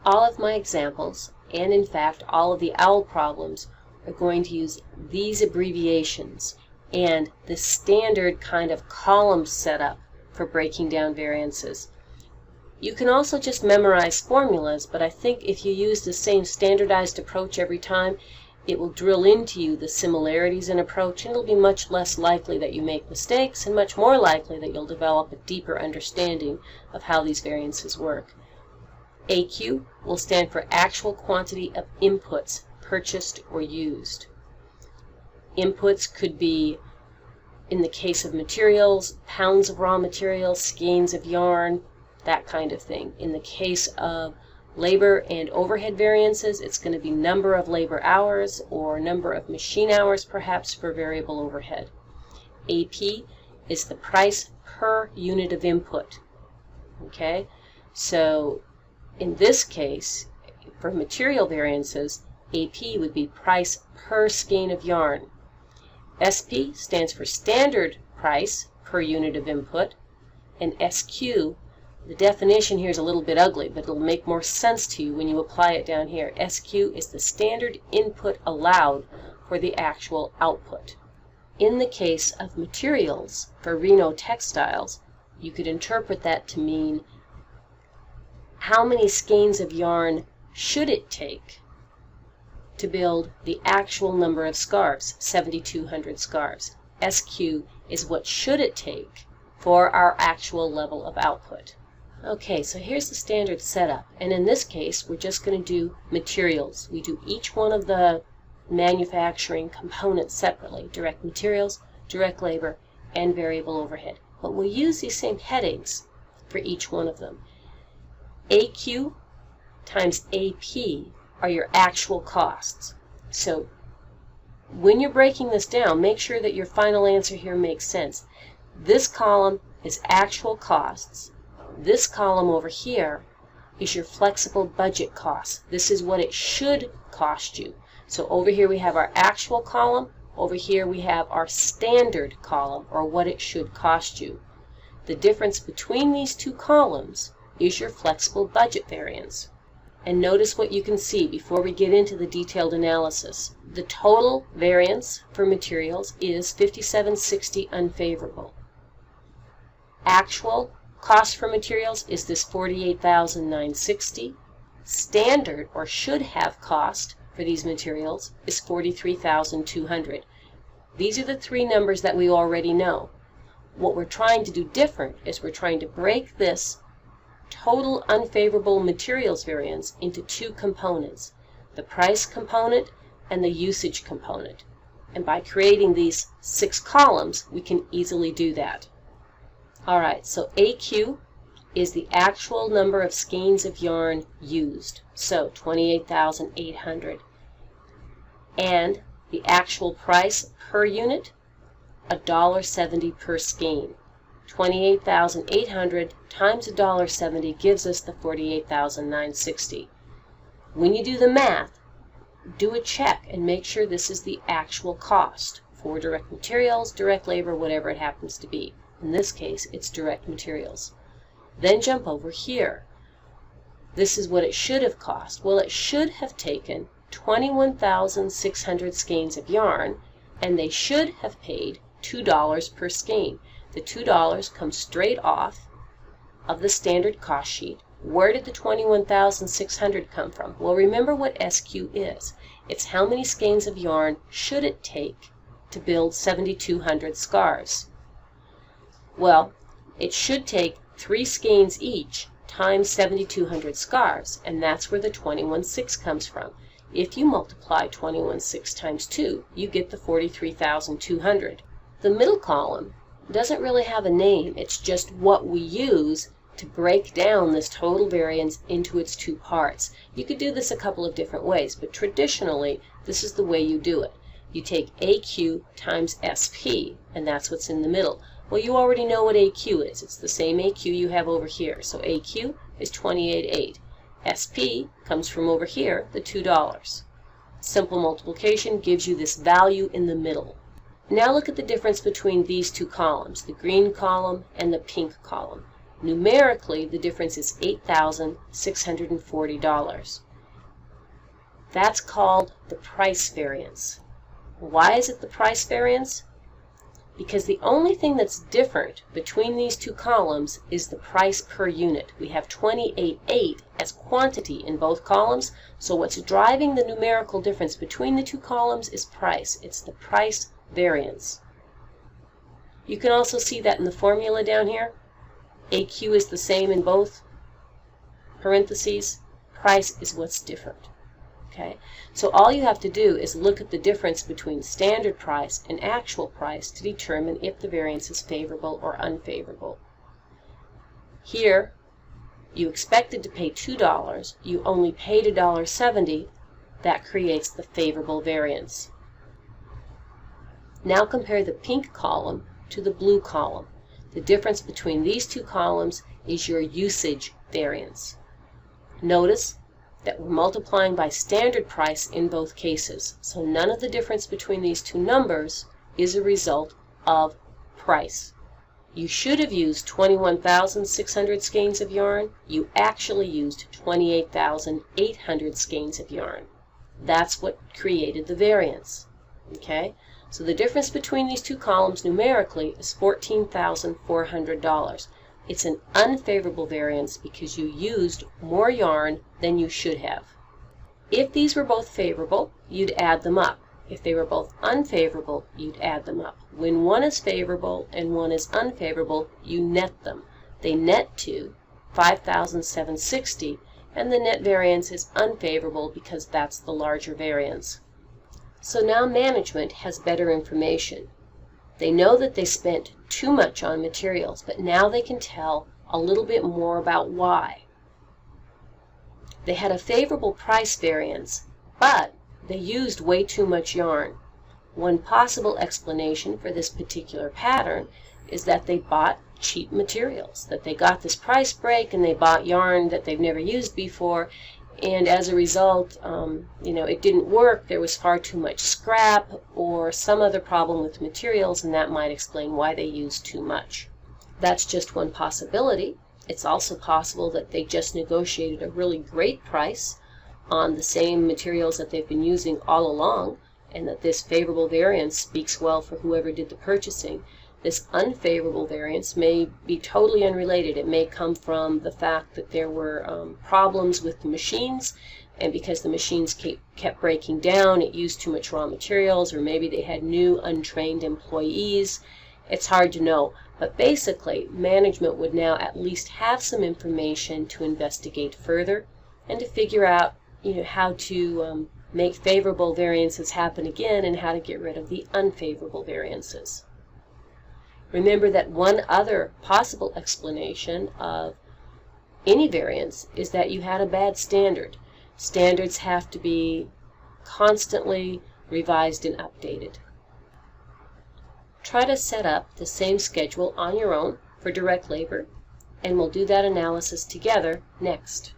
all of my examples, and in fact all of the OWL problems, are going to use these abbreviations and the standard kind of column setup for breaking down variances. You can also just memorize formulas, but I think if you use the same standardized approach every time, it will drill into you the similarities in approach, and it'll be much less likely that you make mistakes and much more likely that you'll develop a deeper understanding of how these variances work. AQ will stand for actual quantity of inputs purchased or used. Inputs could be, in the case of materials, pounds of raw materials, skeins of yarn, that kind of thing. In the case of labor and overhead variances, it's going to be number of labor hours or number of machine hours perhaps for variable overhead. AP is the price per unit of input. Okay, so in this case, for material variances, AP would be price per skein of yarn. SP stands for standard price per unit of input, and SQ, the definition here is a little bit ugly, but it'll make more sense to you when you apply it down here. SQ is the standard input allowed for the actual output. In the case of materials, for Reno textiles, you could interpret that to mean how many skeins of yarn should it take to build the actual number of scarves, 7,200 scarves. SQ is what should it take for our actual level of output. Okay, so here's the standard setup, and in this case we're just going to do materials. We do each one of the manufacturing components separately: direct materials, direct labor, and variable overhead. But we'll use these same headings for each one of them. AQ times AP are your actual costs. So when you're breaking this down, make sure that your final answer here makes sense. This column is actual costs. This column over here is your flexible budget costs. This is what it should cost you. So over here we have our actual column. Over here we have our standard column, or what it should cost you. The difference between these two columns is your flexible budget variance. And notice what you can see before we get into the detailed analysis. The total variance for materials is 5760 unfavorable. Actual cost for materials is this 48,960. Standard, or should have cost, for these materials is 43,200. These are the three numbers that we already know. What we're trying to do different is we're trying to break this total unfavorable materials variance into two components: the price component and the usage component. And by creating these 6 columns, we can easily do that. Alright, so AQ is the actual number of skeins of yarn used, so 28,800. And the actual price per unit, $1.70 per skein. 28,800 times $1.70 gives us the 48,960. When you do the math, do a check and make sure this is the actual cost for direct materials, direct labor, whatever it happens to be. In this case, it's direct materials. Then jump over here. This is what it should have cost. Well, it should have taken 21,600 skeins of yarn, and they should have paid $2 per skein. The $2 comes straight off of the standard cost sheet. Where did the 21,600 come from? Well, remember what SQ is. It's how many skeins of yarn should it take to build 7,200 scarves. Well, it should take 3 skeins each times 7,200 scarves, and that's where the 21,600 comes from. If you multiply 21,600 times 2, you get the 43,200. The middle column doesn't really have a name. It's just what we use to break down this total variance into its two parts. You could do this a couple of different ways, but traditionally this is the way you do it. You take AQ times SP, and that's what's in the middle. Well, you already know what AQ is. It's the same AQ you have over here. So AQ is 28,800. SP comes from over here, the $2. Simple multiplication gives you this value in the middle. Now look at the difference between these two columns, the green column and the pink column. Numerically, the difference is $8,640. That's called the price variance. Why is it the price variance? Because the only thing that's different between these two columns is the price per unit. We have 28.8 as quantity in both columns, so what's driving the numerical difference between the two columns is price. It's the price variance. You can also see that in the formula down here. AQ is the same in both parentheses. Price is what's different. Okay? So all you have to do is look at the difference between standard price and actual price to determine if the variance is favorable or unfavorable. Here, you expected to pay $2, you only paid $1.70, that creates the favorable variance. Now compare the pink column to the blue column. The difference between these two columns is your usage variance. Notice that we're multiplying by standard price in both cases, so none of the difference between these two numbers is a result of price. You should have used 21,600 skeins of yarn. You actually used 28,800 skeins of yarn. That's what created the variance. Okay? So the difference between these two columns numerically is $14,400. It's an unfavorable variance because you used more yarn than you should have. If these were both favorable, you'd add them up. If they were both unfavorable, you'd add them up. When one is favorable and one is unfavorable, you net them. They net to 5,760, and the net variance is unfavorable because that's the larger variance. So now management has better information. They know that they spent too much on materials, but now they can tell a little bit more about why. They had a favorable price variance, but they used way too much yarn. One possible explanation for this particular pattern is that they bought cheap materials, that they got this price break and they bought yarn that they've never used before, and as a result, it didn't work. There was far too much scrap or some other problem with materials, and that might explain why they used too much. That's just one possibility. It's also possible that they just negotiated a really great price on the same materials that they've been using all along, and that this favorable variance speaks well for whoever did the purchasing. This unfavorable variance may be totally unrelated. It may come from the fact that there were problems with the machines, and because the machines kept breaking down, it used too much raw materials, or maybe they had new untrained employees. It's hard to know, but basically management would now at least have some information to investigate further and to figure out how to make favorable variances happen again and how to get rid of the unfavorable variances. Remember that one other possible explanation of any variance is that you had a bad standard. Standards have to be constantly revised and updated. Try to set up the same schedule on your own for direct labor, and we'll do that analysis together next.